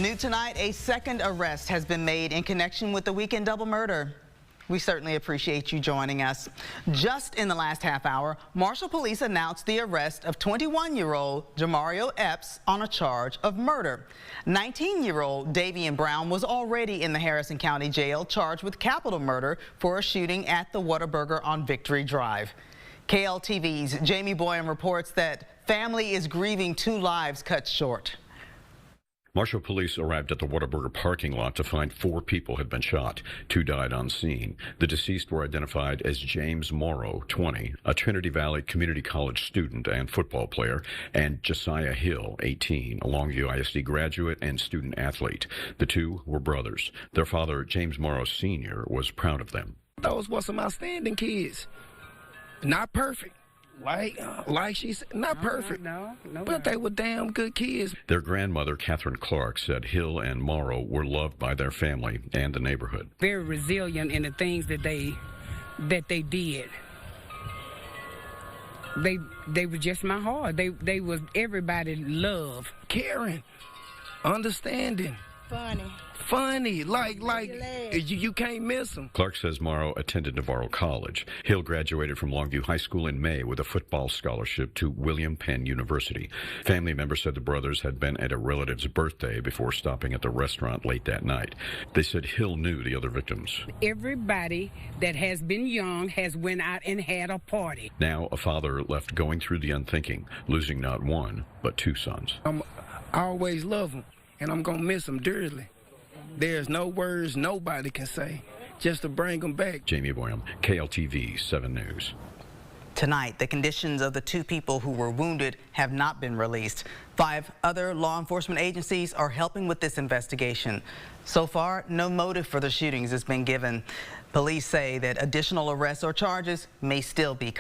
New tonight, a second arrest has been made in connection with the weekend double murder. We certainly appreciate you joining us. Just in the last half hour, Marshall police announced the arrest of 21-year-old Jamario Epps on a charge of murder. 19-year-old Davian Brown was already in the Harrison County Jail charged with capital murder for a shooting at the Whataburger on Victory Drive. KLTV's Jamie Boyum reports that family is grieving 2 lives cut short. Marshall police arrived at the Whataburger parking lot to find 4 people had been shot. 2 died on scene. The deceased were identified as James Morrow, 20, a Trinity Valley Community College student and football player, and Josiah Hill, 18, a Longview ISD graduate and student athlete. The 2 were brothers. Their father, James Morrow Sr., was proud of them. Those were some outstanding kids. Not perfect. Like she said, not perfect, but they were damn good kids. Their grandmother, Catherine Clark, said Hill and Morrow were loved by their family and the neighborhood. Very resilient in the things that they did. They were just my heart. They was everybody love. Caring, understanding. Funny, like you can't miss them. Clark says Morrow attended Navarro College. Hill graduated from Longview High School in May with a football scholarship to William Penn University. Family members said the brothers had been at a relative's birthday before stopping at the restaurant late that night. They said Hill knew the other victims. Everybody that has been young has went out and had a party. Now a father left going through the unthinking, losing not 1, but 2 sons. I always love them, and I'm going to miss them dearly. There's no words nobody can say just to bring them back. Jamie Boyum, KLTV 7 News. Tonight, the conditions of the 2 people who were wounded have not been released. 5 other law enforcement agencies are helping with this investigation. So far, no motive for the shootings has been given. Police say that additional arrests or charges may still be